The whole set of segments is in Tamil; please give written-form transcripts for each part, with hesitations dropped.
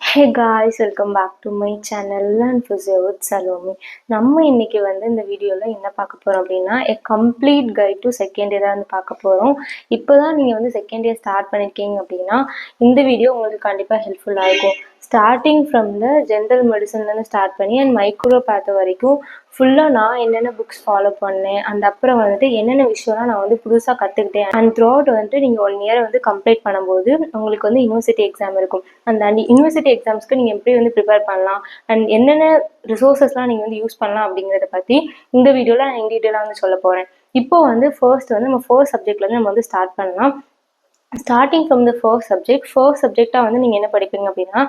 Hey guys, welcome back to my channel and physio with Salome. நம்ம இன்னைக்கு இந்த வீடியோவில் என்ன பார்க்க போகிறோம் அப்படின்னா, complete guide to second year தான் பார்க்க போகிறோம். இப்போ தான் நீங்கள் செகண்ட் இயர் ஸ்டார்ட் பண்ணியிருக்கீங்க அப்படின்னா இந்த வீடியோ உங்களுக்கு கண்டிப்பாக ஹெல்ப்ஃபுல்லாக இருக்கும். ஸ்டார்டிங் ஃப்ரம் த ஜென்ரல் மெடிசன்லேருந்து ஸ்டார்ட் பண்ணி அண்ட் மைக்ரோபேத் வரைக்கும் ஃபுல்லாக நான் என்னென்ன புக்ஸ் ஃபாலோ பண்ணேன் அண்ட் அப்புறம் என்னென்ன விஷயம்லாம் நான் புதுசாக கற்றுக்கிட்டேன் அண்ட் த்ரூ அவுட் நீங்கள் 1 இயர் கம்ப்ளீட் பண்ணும்போது உங்களுக்கு யூனிவர்சிட்டி எக்ஸாம் இருக்கும். அந்த யூனிவர்சிட்டி எக்ஸாம்ஸ்க்கு நீங்கள் எப்படி ப்ரிப்பேர் பண்ணலாம் அண்ட் என்னென்ன ரிசோர்ஸஸ்லாம் நீங்கள் யூஸ் பண்ணலாம் அப்படிங்கிறத பற்றி இந்த வீடியோவில் நான் இன் டீட்டெயிலாக சொல்ல போகிறேன். இப்போ ஃபர்ஸ்ட் நம்ம ஃபர்ஸ்ட் சப்ஜெக்ட்லேருந்து நம்ம ஸ்டார்ட் பண்ணலாம். ஸ்டார்டிங் ஃப்ரம் த ஃபர்ஸ்ட் சப்ஜெக்டாக நீங்கள் என்ன படிப்பீங்க அப்படின்னா,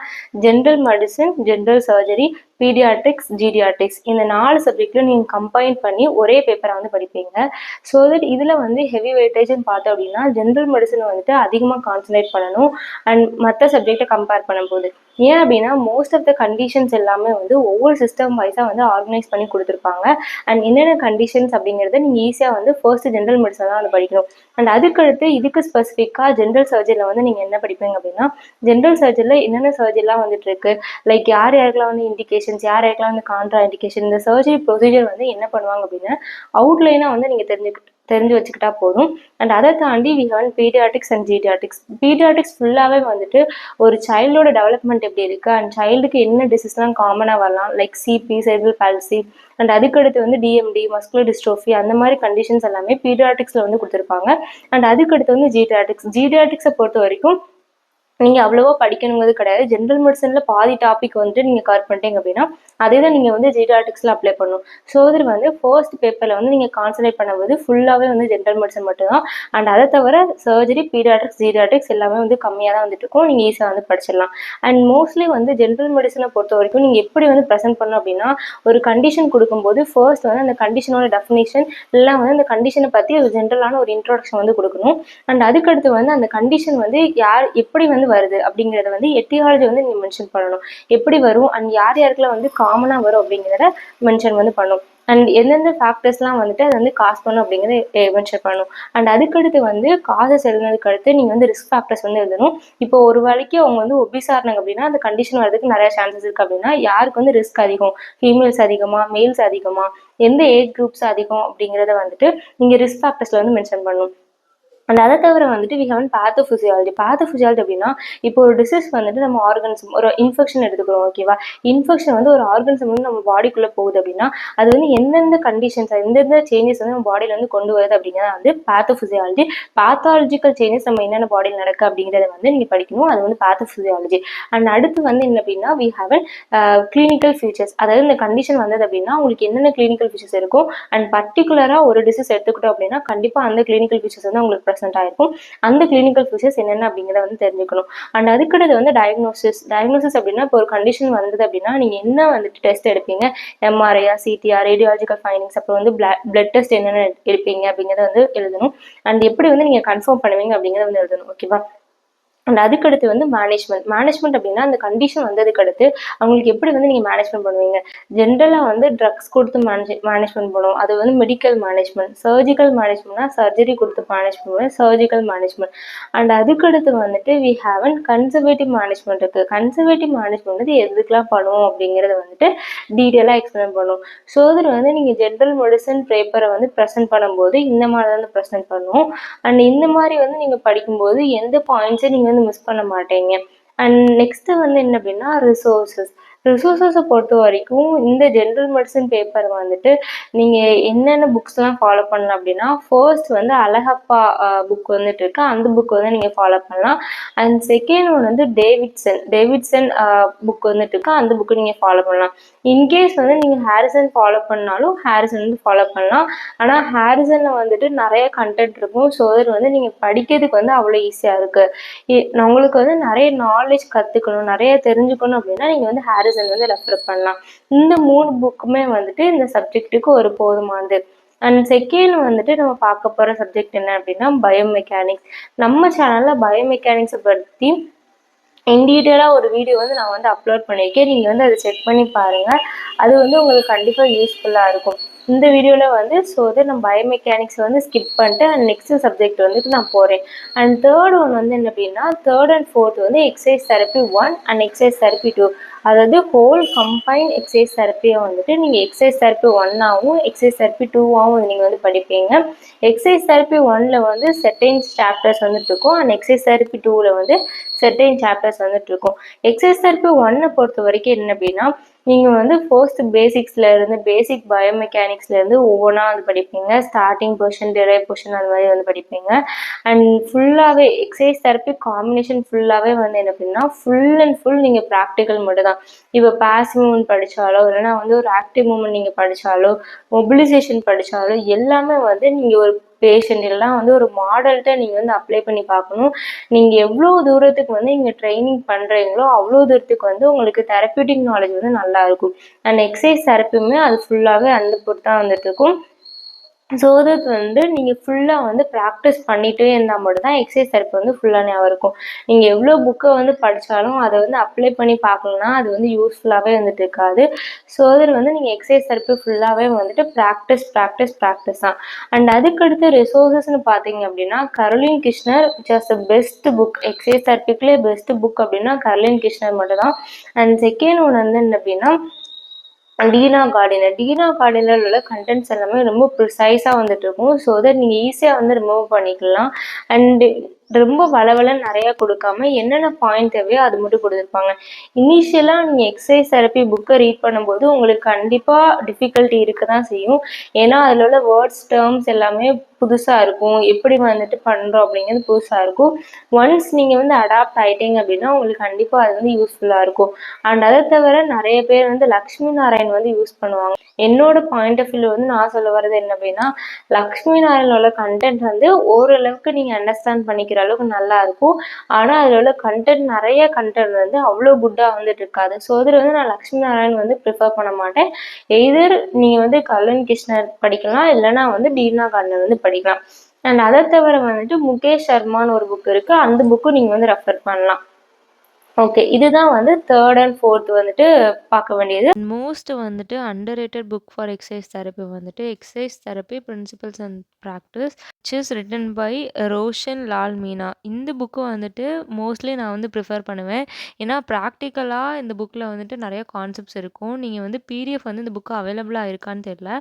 general medicine, general surgery, paediatrics, geriatrics இந்த 4 சப்ஜெக்ட்லையும் நீங்கள் கம்பைன் பண்ணி ஒரே பேப்பரை படிப்பீங்க. ஸோ தட் இதில் ஹெவி வெயிட்டேஜ்னு பார்த்தோம் அப்படின்னா ஜென்ரல் மெடிசன் அதிகமாக கான்சன்ட்ரேட் பண்ணணும் அண்ட் மற்ற சப்ஜெக்டை கம்பேர் பண்ணும்போது. ஏன் அப்படின்னா மோஸ்ட் ஆஃப் த கண்டிஷன்ஸ் எல்லாமே ஒவ்வொரு சிஸ்டம் வைஸாக ஆர்கனைஸ் பண்ணி கொடுத்துருப்பாங்க அண்ட் என்னென்ன கண்டிஷன்ஸ் அப்படிங்கிறத நீங்கள் ஈஸியாக ஃபர்ஸ்ட் ஜென்ரல் மெடிசன் தான் படிக்கணும். அண்ட் அதுக்கடுத்து இதுக்கு ஸ்பெசிஃபிக்காக ஜென்ரல் சர்ஜரியில் நீங்கள் என்ன படிப்பீங்க அப்படின்னா, ஜென்ரல் சர்ஜரியில் என்னென்ன சர்ஜரிலாம் இருக்கு, லைக் யார் யாருக்கெல்லாம் இண்டிகேஷன்ஸ், யார் யாருக்கெல்லாம் கான்ட்ரா இண்டிகேஷன், இந்த சர்ஜரி ப்ரொசீஜர் என்ன பண்ணுவாங்க அப்படின்னா அவுட்லைனாக நீங்கள் தெரிஞ்சு வச்சுக்கிட்டா போதும். அண்ட் அதை தாண்டி we have paediatrics and geriatrics. Paediatrics ஃபுல்லாகவே ஒரு சைல்டோட டெவலப்மெண்ட் எப்படி இருக்குது அண்ட் சைல்டுக்கு என்ன டிசீஸ்லாம் காமனாக வரலாம், like CP, cerebral palsy and அதுக்கடுத்து டிஎம்டி, மஸ்குலர் டிஸ்ட்ரோஃபி அந்த மாதிரி கண்டிஷன்ஸ் எல்லாமே பீடியாட்ரிக்ஸில் கொடுத்துருப்பாங்க. அண்ட் அதுக்கடுத்து ஜீடியாட்ரிக்ஸை பொறுத்த வரைக்கும் நீங்கள் அவ்வளோவா படிக்கணுங்கிறது கிடையாது. ஜென்ரல் மெடிசனில் பாதி டாபிக் நீங்கள் கவர் பண்ணிட்டீங்க அப்படின்னா அதே தான் நீங்கள் ஜீடியாட்ரிக்ஸில் அப்ளை பண்ணணும். ஸோ இது ஃபர்ஸ்ட் பேப்பரில் நீங்கள் கான்சன்ட்ரேட் பண்ணும்போது ஃபுல்லாகவே ஜென்ரல் மெடிசன் மட்டும்தான். அண்ட் அதை தவிர சர்ஜரி, பீடியாட்ரிக்ஸ், ஜீடியாட்ரிக்ஸ் எல்லாமே கம்மியாக தான் இருக்கும். நீங்கள் ஈஸியாக படிச்சிடலாம். அண்ட் மோஸ்ட்லி ஜென்ரல் மெடிசனை பொறுத்த வரைக்கும் நீங்கள் எப்படி ப்ரெசென்ட் பண்ணணும் அப்படின்னா, ஒரு கண்டிஷன் கொடுக்கும்போது ஃபர்ஸ்ட் அந்த கண்டிஷனோட டெஃபினேஷன் எல்லாம் அந்த கண்டிஷனை பற்றி ஒரு ஜென்ரலான ஒரு இன்ட்ரோடக்ஷன் கொடுக்கணும். அண்ட் அதுக்கடுத்து அந்த கண்டிஷன் யார் எப்படி வருது அப்படிங்கறத எட்டியாலஜி நீங்க மென்ஷன் பண்ணணும். எப்படி வரும் அண்ட் யார் யாருக்குள்ள காமனா வரும் அப்படிங்கிறத மென்ஷன் பண்ணணும். அண்ட் எந்தெந்த ஃபேக்டர்ஸ்லாம் அது காஸ் பண்ணும் அப்படிங்கிறத மென்ஷன் பண்ணணும். அண்ட் அதுக்கடுத்து காசஸ் எழுதுனதுக்கு அடுத்து நீங்கள் ரிஸ்க் ஃபேக்டர்ஸ் எழுதணும். இப்போ ஒரு வேளைக்கு அவங்க ஒபிஸா இருந்தாங்க அப்படின்னா அந்த கண்டிஷன் வரதுக்கு நிறைய சான்சஸ் இருக்கு அப்படின்னா யாருக்கு ரிஸ்க் அதிகம், ஃபீமேல்ஸ் அதிகமா, மேல்ஸ் அதிகமா, எந்த ஏஜ் குரூப்ஸ் அதிகம் அப்படிங்கிறத நீங்க ரிஸ்க் ஃபேக்டர்ஸ்ல மென்ஷன் பண்ணணும். அண்ட் அதை தவிர வி ஹவ் பேத்தோஃபிசியாலஜி. பேத்தோஃபிசியாலஜி அப்படின்னா இப்போ ஒரு டிசீஸ் நம்ம ஆர்கன்ஸம் ஒரு இன்ஃபெக்ஷன் எடுத்துக்கிறோம், ஓகேவா? இன்ஃபெக்ஷன் ஒரு ஆர்கன்ஸம் நம்ம பாடிக்குள்ளே போகுது அப்படின்னா அது எந்தெந்த கண்டிஷன்ஸ், எந்தெந்த சேஞ்சஸ் நம்ம பாடியில கொண்டு வருது அப்படிங்கிறத பேத்தோஃபிசியாலஜி. பேத்தாலஜிக்கல் சேஞ்சஸ் நம்ம என்னென்ன பாடியில் நடக்கு அப்படிங்கிறத நீங்கள் படிக்கணும். அது பேத்தோஃபிசியாலஜி. அண்ட் அடுத்து என்ன அப்படின்னா வி ஹாவ் கிளினிக்கல் ஃபீச்சர்ஸ். அதாவது இந்த கண்டிஷன் வந்தது அப்படின்னா உங்களுக்கு என்னென்ன கிளினிக்கல் ஃபீச்சர்ஸ் இருக்கும் அண்ட் பர்டிகுலராக ஒரு டிசீஸ் எடுத்துக்கிட்டோம் அப்படின்னா கண்டிப்பாக அந்த கிளினிக்கல் ஃபீச்சர்ஸ் உங்களுக்கு ஆயிருக்கும். அந்த கிளினிக்கல் ஃபீச்சர்ஸ் என்னென்ன அப்படிங்கிறத தெரிஞ்சுக்கணும். அண்ட் அதுக்கடுத்து டயக்னோசிஸ் அப்படின்னா இப்போ ஒரு கண்டிஷன் வந்தது அப்படின்னா நீங்க என்ன டெஸ்ட் எடுப்பீங்க, எம்ஆர்ஐயா, சிடிஆர், ரேடியாலஜிக்கல் ஃபைண்டிங்ஸ், அப்புறம் பிளட் டெஸ்ட் என்னென்ன எடுப்பீங்க அப்படிங்கிறத எழுதணும். அண்ட் எப்படி நீங்க கன்ஃபார்ம் பண்ணுவீங்க அப்படிங்கிறத எழுதணும், ஓகேவா? அண்ட் அதுக்கடுத்து மேனேஜ்மெண்ட் அப்படின்னா அந்த கண்டிஷன் வந்ததுக்கு அடுத்து அவங்களுக்கு எப்படி நீங்கள் மேனேஜ்மெண்ட் பண்ணுவீங்க. ஜென்ரலாக ட்ரக்ஸ் கொடுத்து மேனேஜ்மெண்ட் பண்ணுவோம், அது மெடிக்கல் மேனேஜ்மெண்ட். சர்ஜிக்கல் மேனேஜ்மெண்ட்னா சர்ஜரி கொடுத்து மேனேஜ் பண்ணுவோம், சர்ஜிக்கல் மேனேஜ்மெண்ட். அண்ட் அதுக்கடுத்து வி ஹாவ் கன்சர்வேட்டிவ் மேனேஜ்மெண்ட் இருக்கு. கன்சர்வேட்டிவ் மேனேஜ்மெண்ட் எதுக்கெல்லாம் பண்ணுவோம் அப்படிங்கிறத டீட்டெயிலாக எக்ஸ்பிளைன் பண்ணுவோம். ஸோ இதில் நீங்கள் ஜென்ரல் மெடிசன் பேப்பரை ப்ரெசென்ட் பண்ணும்போது இந்த மாதிரி ப்ரெசென்ட் பண்ணுவோம். அண்ட் இந்த மாதிரி நீங்கள் படிக்கும்போது எந்த பாயிண்ட்ஸை நீங்கள் மிஸ் பண்ண மாட்டீங்க. அண்ட் நெக்ஸ்ட் என்ன அப்படின்னா ரிசோர்ஸஸை பொறுத்த வரைக்கும் இந்த ஜென்ரல் மெடிசன் பேப்பர் நீங்கள் என்னென்ன புக்ஸ்லாம் ஃபாலோ பண்ணலாம் அப்படின்னா ஃபர்ஸ்ட் அழகப்பா புக் இருக்கு, அந்த புக் நீங்கள் ஃபாலோ பண்ணலாம். And second one Davidson book இருக்கு, அந்த புக்கு நீங்கள் ஃபாலோ பண்ணலாம். இன்கேஸ் நீங்கள் ஹாரிசன் ஃபாலோ பண்ணாலும் ஹாரிசன் ஃபாலோ பண்ணலாம். ஆனால் ஹாரிசனில் நிறைய கண்டென்ட் இருக்கும். ஸோ அது நீங்கள் படிக்கிறதுக்கு அவ்வளோ ஈஸியாக இருக்குது. உங்களுக்கு நிறைய நாலேஜ் கற்றுக்கணும், நிறைய தெரிஞ்சுக்கணும் அப்படின்னா நீங்கள் ஹாரிசன் ரெஃபர் பண்ணலாம். இந்த 3 புக்குமே இந்த சப்ஜெக்ட்டுக்கு ஒரு போதுமானது. அண்ட் செகண்ட் நம்ம பார்க்க போகிற சப்ஜெக்ட் என்ன அப்படின்னா பயோமெக்கானிக்ஸ். நம்ம சேனலில் பயோமெக்கானிக்ஸை பற்றி இன் டீட்டெயிலாக ஒரு வீடியோ நான் அப்லோட் பண்ணியிருக்கேன். நீங்கள் அதை செக் பண்ணி பாருங்கள். அது உங்களுக்கு கண்டிப்பாக யூஸ்ஃபுல்லாக இருக்கும். இந்த வீடியோவில் வந்து ஸோ தட் நான் பயோமெக்கானிக்ஸ் வந்து ஸ்கிப் பண்ணிட்டு அண்ட் நெக்ஸ்ட் சப்ஜெக்ட் வந்துட்டு நான் போகிறேன். அண்ட் தேர்ட் ஒன் வந்து என்ன அப்படின்னா தேர்ட் அண்ட் ஃபோர்த் வந்து exercise therapy 1 and exercise therapy 2. அதாவது ஹோல் கம்பைன் எக்ஸசைஸ் தெரப்பியை வந்துட்டு நீங்கள் எக்ஸசைஸ் தெரப்பி 1ஆகவும் எக்ஸசைஸ் தெரப்பி 2ஆகவும் நீங்கள் வந்து படிப்பீங்க. எக்ஸசைஸ் தெரப்பி 1ல் வந்து செர்டைன் சாப்டர்ஸ் வந்துட்டு இருக்கும் அண்ட் எக்ஸசைஸ் தெரப்பி 2ல் வந்து செர்டைன் சாப்டர்ஸ் வந்துட்டு இருக்கும். எக்ஸசைஸ் தெரப்பி 1 பொறுத்த வரைக்கும் என்ன அப்படின்னா நீங்கள் வந்து ஃபர்ஸ்ட் பேசிக்ஸ்லேருந்து பேசிக் பயோமெக்கானிக்ஸ்லேருந்து ஒவ்வொன்றா வந்து படிப்பீங்க. ஸ்டார்டிங் பொசிஷன், டிரைவ் பொசிஷன் அந்த மாதிரி வந்து படிப்பீங்க. அண்ட் ஃபுல்லாகவே எக்ஸசைஸ் தெரப்பி காம்பினேஷன் ஃபுல்லாகவே வந்து என்ன அப்படின்னா ஃபுல் அண்ட் ஃபுல் நீங்கள் ப்ராக்டிக்கல் மட்டும் தான். இப்போ பாசிவ் மூவ்மெண்ட் படித்தாலோ இல்லைன்னா வந்து ஒரு ஆக்டிவ் மூவ்மெண்ட் நீங்கள் படித்தாலோ மொபிலைசேஷன் படித்தாலோ எல்லாமே வந்து நீங்கள் ஒரு பேஷண்ட் எல்லாம் வந்து ஒரு மாடல்கிட்ட நீங்கள் வந்து அப்ளை பண்ணி பார்க்கணும். நீங்கள் எவ்வளோ தூரத்துக்கு வந்து நீங்கள் ட்ரைனிங் பண்ணுறீங்களோ அவ்வளோ தூரத்துக்கு வந்து உங்களுக்கு தெரப்பியூட்டிக் நாலேஜ் வந்து நல்லா இருக்கும். அண்ட் எக்ஸசைஸ் தெரப்பியுமே அது ஃபுல்லாகவே அந்த பொறுத்து தான் வந்துட்டு இருக்கும். ஸோ தட் வந்து நீங்கள் ஃபுல்லாக வந்து ப்ராக்டிஸ் பண்ணிகிட்டே இருந்தால் மட்டும்தான் எக்ஸசைஸ் தெரப்பி வந்து ஃபுல்லாக ஞாபகம் இருக்கும். நீங்கள் எவ்வளோ புக்கை வந்து படித்தாலும் அதை வந்து அப்ளை பண்ணி பார்க்கலன்னா அது வந்து யூஸ்ஃபுல்லாகவே வந்துட்டு இருக்காது. ஸோ அதில் வந்து நீங்கள் எக்ஸசைஸ் தெரப்பி ஃபுல்லாகவே வந்துட்டு ப்ராக்டிஸ் தான். அண்ட் அதுக்கடுத்து ரிசோர்ஸஸ்ன்னு பார்த்தீங்க அப்படின்னா Carolyn Kisner just best book. Exercise தெரப்பிக்குள்ளே பெஸ்ட் புக் அப்படின்னா கரோலின் கிருஷ்ணர் மட்டும் தான். அண்ட் செகண்ட் ஒன் வந்து என்ன அப்படின்னா டீனா கார்டினர் உள்ள கண்டென்ட்ஸ் எல்லாமே ரொம்ப ப்ரிசைஸாக வந்துட்டு இருக்கும். ஸோ தட் நீங்கள் ஈஸியாக வந்து ரிமூவ் பண்ணிக்கலாம். அண்டு ரொம்ப வளவலன்னு நிறையா கொடுக்காம என்னென்ன பாயிண்ட் தேவையோ அது மட்டும் கொடுத்துருப்பாங்க. இனிஷியலாக நீங்கள் எக்ஸசைஸ் தெரப்பி புக்கை ரீட் பண்ணும்போது உங்களுக்கு கண்டிப்பாக டிஃபிகல்ட்டி இருக்க தான் செய்யும். ஏன்னா அதில் உள்ள வேர்ட்ஸ் டேர்ம்ஸ் எல்லாமே புதுசாக இருக்கும். எப்படி வந்துட்டு பண்ணுறோம் அப்படிங்கிறது புதுசாக இருக்கும். ஒன்ஸ் நீங்கள் வந்து அடாப்ட் ஆகிட்டீங்க அப்படின்னா உங்களுக்கு கண்டிப்பாக அது வந்து யூஸ்ஃபுல்லாக இருக்கும். அண்ட் அதை தவிர நிறைய பேர் வந்து லக்ஷ்மி நாராயண் வந்து யூஸ் பண்ணுவாங்க. என்னோட பாயிண்ட் ஆஃப் வியூ வந்து நான் சொல்ல வர்றது என்ன அப்படின்னா லக்ஷ்மி நாராயணோட கண்டென்ட் வந்து ஓரளவுக்கு நீங்கள் அண்டர்ஸ்டாண்ட் பண்ணிக்கிற அளவுக்கு நல்லா இருக்கும். ஆனால் அதில் உள்ள நிறைய கண்டென்ட் வந்து அவ்வளோ குட்டாக வந்துட்டு இருக்காது. ஸோ அதில் வந்து நான் லக்ஷ்மி நாராயண் வந்து ப்ரிஃபர் பண்ண மாட்டேன். எதர் நீங்கள் வந்து கரோலின் கிருஷ்ணர் படிக்கலாம் இல்லைன்னா வந்து டீனா கார்டினர் வந்து படிக்கலாம். அண்ட் அதை தவிர வந்துட்டு முகேஷ் சர்மான்னு ஒரு புக் இருக்குது. அந்த புக்கும் நீங்கள் வந்து ரெஃபர் பண்ணலாம். ஓகே, இதுதான் வந்து தேர்ட் அண்ட் ஃபோர்த் வந்துட்டு பார்க்க வேண்டியது. மோஸ்ட் வந்துட்டு underrated book for exercise therapy வந்துட்டு exercise therapy principles and practice which is written by Roshan Lal Meena. இந்த புக்கு வந்துட்டு மோஸ்ட்லி நான் வந்து ப்ரிஃபர் பண்ணுவேன். ஏன்னா ப்ராக்டிக்கலாக இந்த புக்கில் வந்துட்டு நிறைய கான்செப்ட்ஸ் இருக்கும். நீங்கள் வந்து பிடிஎஃப் வந்து இந்த புக்கு அவைலபிளாக இருக்கான்னு தெரியல.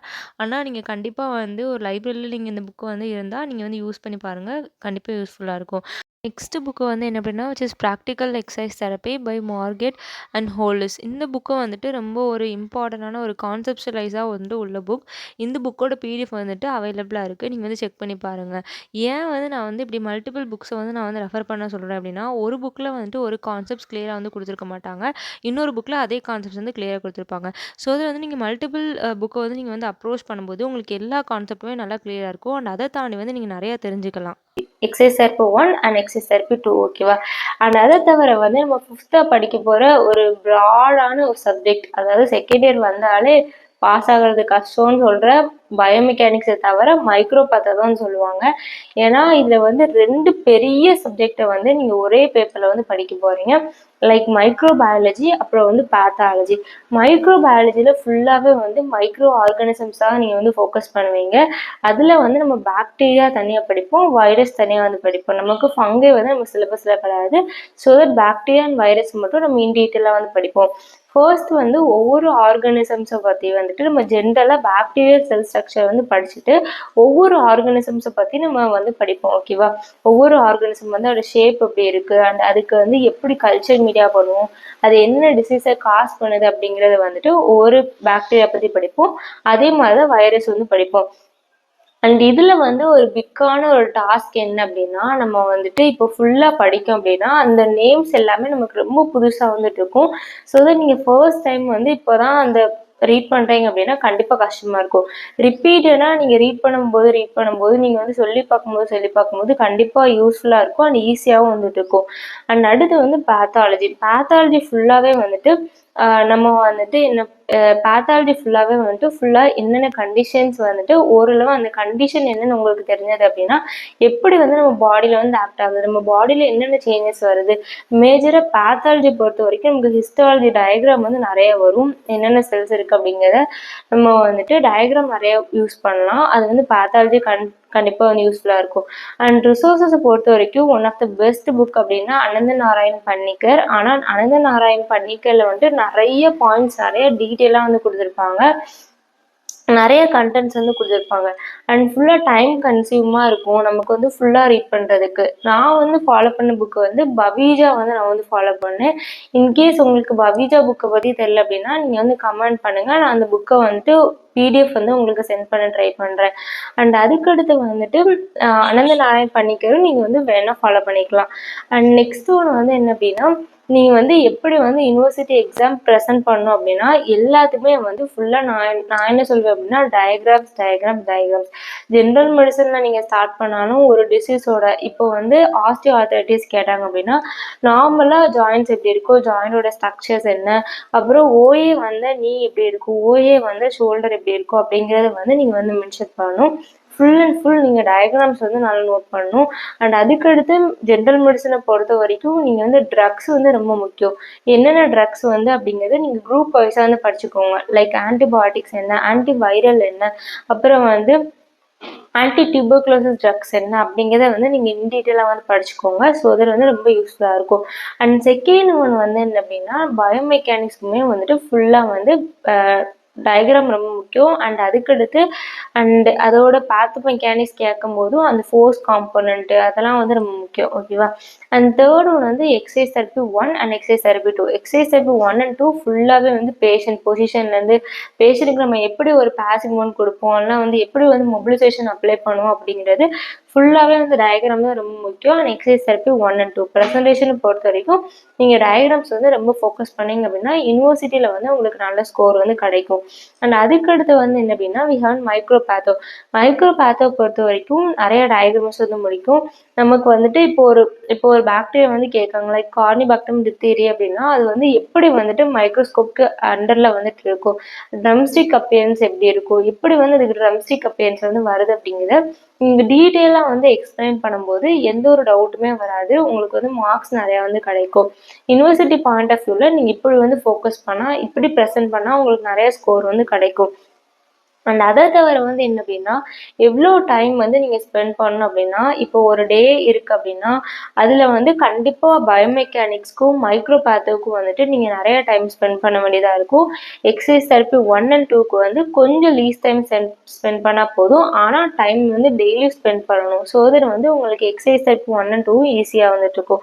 ஆனால் நீங்கள் கண்டிப்பாக வந்து ஒரு லைப்ரரியில் நீங்கள் இந்த புக்கு வந்து இருந்தால் நீங்கள் வந்து யூஸ் பண்ணி பாருங்கள். கண்டிப்பாக யூஸ்ஃபுல்லாக இருக்கும். நெக்ஸ்ட் புக்கு வந்து என்ன அப்படின்னா which is practical exercise therapy by Margaret and Hollis. இந்த புக்கு வந்துட்டு ரொம்ப ஒரு இம்பார்ட்டண்டான ஒரு கான்செப்ஷுவலைஸாக வந்து உள்ள புக். இந்த புக்கோட பிடிஎஃப் வந்துட்டு அவைலபிளாக இருக்குது. நீங்கள் வந்து செக் பண்ணி பாருங்கள். ஏன் வந்து நான் வந்து இப்படி மல்டிபிள் புக்ஸை வந்து நான் வந்து ரெஃபர் பண்ண சொல்கிறேன் அப்படின்னா ஒரு புக்கில் வந்துட்டு ஒரு கான்செப்ட்ஸ் கிளியராக வந்து கொடுத்துருக்க மாட்டாங்க. இன்னொரு புக்கில் அதே கான்செப்ட்ஸ் வந்து கிளியராக கொடுத்துருப்பாங்க. ஸோ அதில் வந்து நீங்கள் மல்டிபிள் புக்கை வந்து நீங்கள் வந்து அப்ரோச் பண்ணும்போது உங்களுக்கு எல்லா கான்செப்ட்டுமே நல்லா கிளியராக இருக்கும். அண்ட் அதை தாண்டி வந்து நீங்கள் நிறையா தெரிஞ்சுக்கலாம். Exercise therapy 1 and exercise therapy 2. ஓகேவா? அண்ட் அதை தவிர வந்து நம்ம 5th படிக்க போகிற ஒரு ப்ராடான ஒரு சப்ஜெக்ட், அதாவது செகண்ட் இயர் வந்தாலே பாஸ் ஆகிறது கஷ்டம்னு சொல்கிற பயோமெக்கானிக்ஸை தவிர மைக்ரோ தான் சொல்லுவாங்க. ஏன்னா இதில் வந்து 2 பெரிய சப்ஜெக்டை வந்து நீங்கள் ஒரே பேப்பரில் வந்து படிக்க போகிறீங்க. லைக் மைக்ரோ பயாலஜி அப்புறம் வந்து பேத்தாலஜி. மைக்ரோ பயாலஜியில் ஃபுல்லாகவே வந்து மைக்ரோ ஆர்கானிசம்ஸாக நீங்கள் வந்து ஃபோக்கஸ் பண்ணுவீங்க. அதில் வந்து நம்ம பாக்டீரியா தனியாக படிப்போம், வைரஸ் தனியாக வந்து படிப்போம். நமக்கு ஃபங்கை வந்து நம்ம சிலபஸில் கிடையாது. So that bacteria and virus மட்டும் நம்ம இன் டீட்டெயிலாக வந்து படிப்போம். ஃபர்ஸ்ட் வந்து ஒவ்வொரு ஆர்கானிசம்ஸை பற்றி வந்துட்டு நம்ம ஜென்ரலாக பாக்டீரியல் செல் ஸ்ட்ரக்சர் வந்து படிச்சுட்டு ஒவ்வொரு ஆர்கானிசம்ஸை பற்றி நம்ம வந்து படிப்போம். ஓகேவா? ஒவ்வொரு ஆர்கானிசம் வந்து அதோட ஷேப் எப்படி இருக்குது அண்ட் அதுக்கு வந்து எப்படி கல்ச்சர் மீடியா பண்ணுவோம், அது என்ன டிசீஸை காஸ் பண்ணுது அப்படிங்கிறத வந்துட்டு ஒவ்வொரு பாக்டீரியா பற்றி படிப்போம். அதே மாதிரி தான் வைரஸ் வந்து படிப்போம். அண்ட் இதில் வந்து ஒரு பிக்கான ஒரு டாஸ்க் என்ன அப்படின்னா நம்ம வந்துட்டு இப்போ ஃபுல்லாக படிக்கும் அப்படின்னா அந்த நேம்ஸ் எல்லாமே நமக்கு ரொம்ப புதுசாக வந்துட்டு இருக்கும். ஸோ தட் நீங்கள் ஃபர்ஸ்ட் டைம் வந்து இப்போ தான் அந்த ரீட் பண்ணுறீங்க அப்படின்னா கண்டிப்பாக கஷ்டமாக இருக்கும். ரிப்பீட்டடாக நீங்கள் ரீட் பண்ணும்போது நீங்கள் வந்து சொல்லி பார்க்கும்போது கண்டிப்பாக யூஸ்ஃபுல்லாக இருக்கும் அண்ட் ஈஸியாகவும் வந்துட்டு இருக்கும். அண்ட் அடுத்து வந்து பேத்தாலஜி ஃபுல்லாகவே வந்துட்டு நம்ம வந்துட்டு என்ன பேத்தாலஜி ஃபுல்லாகவே வந்துட்டு ஃபுல்லாக என்னென்ன கண்டிஷன்ஸ் வந்துட்டு ஓரளவு அந்த கண்டிஷன் என்னென்னு உங்களுக்கு தெரிஞ்சது அப்படின்னா எப்படி வந்து நம்ம பாடியில் வந்து ஆக்ட் ஆகுது, நம்ம பாடியில் என்னென்ன சேஞ்சஸ் வருது. மேஜராக பேத்தாலஜி பொறுத்த வரைக்கும் நமக்கு ஹிஸ்டாலஜி டயக்ராம் வந்து நிறைய வரும், என்னென்ன செல்ஸ் இருக்குது அப்படிங்கிறத நம்ம வந்துட்டு டயக்ராம் நிறைய யூஸ் பண்ணலாம். அது வந்து பேத்தாலஜி கண்டிப்பாக வந்து யூஸ்ஃபுல்லாக இருக்கும். அண்ட் ரிசோர்ஸஸை பொறுத்த வரைக்கும் one of the best book அப்படின்னா அனந்த நாராயண் பன்னிக்கர். ஆனால் அனந்த நாராயண் பன்னிக்கரில் வந்துட்டு நிறைய பாயிண்ட்ஸ் நிறைய டீட்டெயிலாக வந்து கொடுத்துருப்பாங்க, நிறைய கண்டென்ட்ஸ் வந்து கொடுத்துருப்பாங்க. அண்ட் ஃபுல்லாக டைம் கன்சியூமாக இருக்கும் நமக்கு வந்து ஃபுல்லாக ரீட் பண்ணுறதுக்கு. நான் வந்து ஃபாலோ பண்ண புக்கு வந்து பவீஜா வந்து நான் வந்து ஃபாலோ பண்ணேன். இன்கேஸ் உங்களுக்கு பவீஜா புக்கை பற்றி தெரியல அப்படின்னா நீங்கள் வந்து கமெண்ட் பண்ணுங்கள், நான் அந்த புக்கை வந்துட்டு PDF வந்து உங்களுக்கு சென்ட் பண்ண ட்ரை பண்ணுறேன். அண்ட் அதுக்கடுத்து வந்துட்டு அனந்த நாராயண் பன்னிக்கரும் நீங்கள் வந்து வேணால் ஃபாலோ பண்ணிக்கலாம். அண்ட் நெக்ஸ்ட் ஒன்று வந்து என்ன அப்படின்னா நீங்கள் வந்து எப்படி வந்து யூனிவர்சிட்டி எக்ஸாம் ப்ரெசென்ட் பண்ணணும் அப்படின்னா எல்லாத்துக்குமே வந்து ஃபுல்லாக நான் என்ன சொல்வேன் அப்படின்னா டயக்ராம்ஸ். ஜென்ரல் மெடிசனில் நீங்கள் ஸ்டார்ட் பண்ணாலும் ஒரு டிசீஸோட இப்போ வந்து ஆஸ்டியோஆர்த்ரைட்டிஸ் கேட்டாங்க அப்படின்னா நார்மலாக ஜாயின்ஸ் எப்படி இருக்கோ, ஜாயினோட ஸ்ட்ரக்சர்ஸ் என்ன, அப்புறம் ஓஏ வந்து நீ எப்படி இருக்கும், ஓஏ வந்து ஷோல்டர் எப்படி இருக்கும் அப்படிங்கிறத வந்து நீங்கள் வந்து மென்ஷன் பண்ணணும். ஃபுல் அண்ட் ஃபுல் நீங்கள் டயக்ராம்ஸ் வந்து நல்லா நோட் பண்ணணும். அண்ட் அதுக்கடுத்து ஜென்ரல் மெடிசனை பொறுத்த வரைக்கும் நீங்கள் வந்து ட்ரக்ஸ் வந்து ரொம்ப முக்கியம். என்னென்ன ட்ரக்ஸ் வந்து அப்படிங்கிறது நீங்கள் குரூப் வைஸாக வந்து படிச்சுக்கோங்க. லைக் ஆன்டிபயோட்டிக்ஸ் என்ன, ஆன்டிவைரல் என்ன, அப்புறம் வந்து ஆன்டி டியூபர்குலோசிஸ் ட்ரக்ஸ் என்ன அப்படிங்கிறத வந்து நீங்கள் இன் டீட்டெயிலாக வந்து படிச்சுக்கோங்க. ஸோ அதில் வந்து ரொம்ப யூஸ்ஃபுல்லாக இருக்கும். அண்ட் செகண்ட் ஒன் வந்து என்ன அப்படின்னா பயோமெக்கானிக்ஸ்க்குமே வந்துட்டு ஃபுல்லாக வந்து டயக்ராம் ரொம்ப முக்கியம். அண்ட் அதுக்கடுத்து அண்ட் அதோட பேத்து மெக்கானிக்ஸ் கேட்கும் போதும் அந்த ஃபோர்ஸ் காம்போனன்ட்டு அதெல்லாம் வந்து ரொம்ப முக்கியம். ஓகேவா. அண்ட் தேர்ட் ஒன் வந்து exercise therapy 1 and exercise therapy 2. Exercise therapy 1 and 2 ஃபுல்லாகவே வந்து பேஷண்ட் பொசிஷன்லேருந்து பேஷண்ட்டுக்கு நம்ம எப்படி ஒரு பாசிவ் மூவ்மெண்ட் கொடுப்போம், அதெல்லாம் வந்து எப்படி வந்து மொபிலைசேஷன் அப்ளை பண்ணுவோம் அப்படிங்கிறது ஃபுல்லாகவே வந்து டயக்ராம் தான் ரொம்ப முக்கியம். அண்ட் எக்ஸசைஸ் தெரப்பி 1 and 2 ப்ரெசன்டேஷனை பொறுத்த வரைக்கும் நீங்கள் டயக்ராம்ஸ் வந்து ரொம்ப ஃபோக்கஸ் பண்ணிங்க அப்படின்னா யூனிவர்சிட்டியில் வந்து உங்களுக்கு நல்ல ஸ்கோர் வந்து கிடைக்கும். அண்ட் அதுக்கடுத்து வந்து என்ன அப்படின்னா வி ஹேவ் மைக்ரோபேத்தோ பொறுத்த வரைக்கும் நிறைய டயக்ராம்ஸ் வந்து முடிக்கும். நமக்கு வந்துட்டு இப்போ ஒரு பாக்டீரியா வந்து கேட்காங்க லைக் கார்னிபாக்டீரியம் டிப்தீரியா அப்படின்னா அது வந்து எப்படி வந்துட்டு மைக்ரோஸ்கோப்க்கு அண்டரில் வந்துட்டு இருக்கும், ட்ரம்ஸ்டிக் அப்பியரன்ஸ் எப்படி இருக்கும், எப்படி வந்து அதுக்கு ட்ரம்ஸ்டிக் அப்பியரன்ஸ் வந்து வருது அப்படிங்கிறத நீங்கள் டீட்டெயிலாக வந்து எக்ஸ்பிளைன் பண்ணும்போது எந்த ஒரு டவுட்டுமே வராது, உங்களுக்கு வந்து மார்க்ஸ் நிறையா வந்து கிடைக்கும். யூனிவர்சிட்டி பாயிண்ட் ஆஃப் வியூவில் நீங்கள் இப்படி வந்து ஃபோக்கஸ் பண்ணால், இப்படி ப்ரெசென்ட் பண்ணால் உங்களுக்கு நிறைய ஸ்கோர் வந்து கிடைக்கும். அண்ட் அதை தவிர வந்து என்ன அப்படின்னா எவ்வளோ டைம் வந்து நீங்கள் ஸ்பெண்ட் பண்ணணும் அப்படின்னா இப்போ ஒரு டே இருக்குது அப்படின்னா அதில் வந்து கண்டிப்பாக பயோமெக்கானிக்ஸ்க்கும் மைக்ரோபேத்தோவுக்கும் வந்துட்டு நீங்கள் நிறைய டைம் ஸ்பெண்ட் பண்ண வேண்டியதாக இருக்கும். எக்ஸசைஸ் தெரப்பி 1 and 2க்கு வந்து கொஞ்சம் லீஸ் டைம் ஸ்பெண்ட் பண்ணால் போதும், ஆனால் டைம் வந்து டெய்லி ஸ்பெண்ட் பண்ணணும். ஸோ அதில் வந்து உங்களுக்கு எக்ஸசைஸ் தெரப்பி 1 and 2 ஈஸியாக வந்துட்டு இருக்கும்.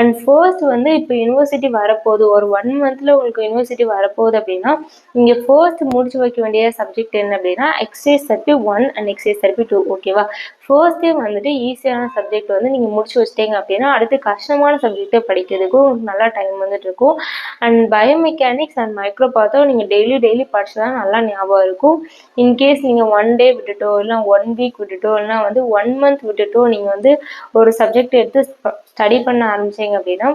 அண்ட் ஃபர்ஸ்ட் வந்து இப்போ யூனிவர்சிட்டி வரப்போகுது, ஒரு 1 monthல உங்களுக்கு யூனிவர்சிட்டி வரப்போகுது அப்படின்னா நீங்கள் ஃபர்ஸ்ட் முடிச்சு வைக்க வேண்டிய சப்ஜெக்ட் என்ன அப்படின்னா exercise therapy 1 and exercise therapy 2. ஓகேவா. ஃபர்ஸ்டே வந்துட்டு ஈஸியான சப்ஜெக்ட் வந்து நீங்கள் முடிச்சு வச்சிட்டீங்க அப்படின்னா அடுத்து கஷ்டமான சப்ஜெக்டை படிக்கிறதுக்கும் உங்களுக்கு நல்லா டைம் வந்துட்டு இருக்கும். அண்ட் பயோமெக்கானிக்ஸ் அண்ட் மைக்ரோபாத்தோ நீங்கள் டெய்லி படிச்சா நல்லா ஞாபகம் இருக்கும். இன்கேஸ் நீங்கள் 1 day விட்டுட்டோ இல்லை 1 week விட்டுட்டோ இல்லைனா வந்து 1 month விட்டுட்டோ நீங்கள் வந்து ஒரு சப்ஜெக்ட் எடுத்து ஸ்டடி பண்ண ஆரம்பிச்சிங்க அப்படின்னா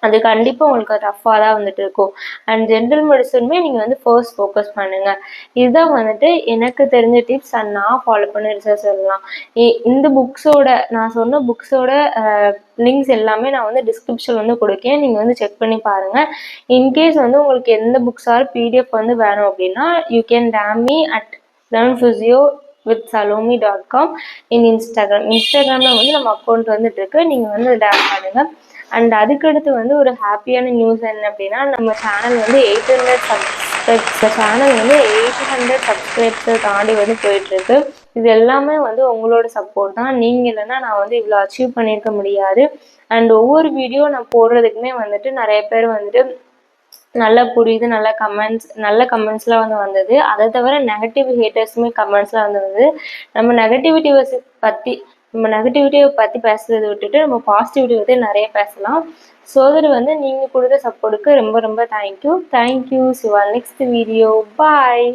அது கண்டிப்பாக உங்களுக்கு டஃப்பாக தான் வந்துட்டு இருக்கும். அண்ட் ஜென்ரல் மெடிசனுமே நீங்கள் வந்து ஃபர்ஸ்ட் ஃபோக்கஸ் பண்ணுங்கள். இதுதான் வந்துட்டு எனக்கு தெரிஞ்ச டிப்ஸ் அண்ட் நான் ஃபாலோ பண்ண ரிசர்ச் சொல்லலாம். இந்த புக்ஸோட நான் சொன்ன புக்ஸோட லிங்க்ஸ் எல்லாமே நான் வந்து டிஸ்கிரிப்ஷன் வந்து கொடுக்கேன், நீங்கள் வந்து செக் பண்ணி பாருங்கள். இன்கேஸ் வந்து உங்களுக்கு எந்த புக்ஸ் ஆர் PDF வந்து வேணும் அப்படின்னா you can DM me at learnphysio@salome.com in இன்ஸ்டாகிராமில் வந்து நம்ம அக்கௌண்ட் வந்துட்டு இருக்கு, நீங்கள் வந்து டேம் பண்ணுங்கள். அண்ட் அதுக்கடுத்து வந்து ஒரு ஹாப்பியான நியூஸ் என்ன அப்படின்னா நம்ம சேனல் வந்து 800 சப்ஸ்கிரைப்ஸை தாண்டி வந்து போயிட்டுருக்கு. இது எல்லாமே வந்து உங்களோட சப்போர்ட் தான், நீங்கள் இல்லைன்னா நான் வந்து இவ்வளோ அச்சீவ் பண்ணியிருக்க முடியாது. அண்ட் ஒவ்வொரு வீடியோ நான் போடுறதுக்குமே வந்துட்டு நிறைய பேர் வந்துட்டு நல்லா புரியுது, நல்ல கமெண்ட்ஸ்லாம் வந்து வந்தது. அதை தவிர நெகட்டிவ் ஹேட்டர்ஸுமே கமெண்ட்ஸ்லாம் வந்து நம்ம நெகட்டிவிட்டியை பற்றி பேசுறதை விட்டுட்டு நம்ம பாசிட்டிவிட்டி பற்றி நிறைய பேசலாம். ஸோ அது வந்து நீங்கள் கொடுத்த சப்போர்ட்டுக்கு ரொம்ப ரொம்ப thank you. C you all next video. Bye.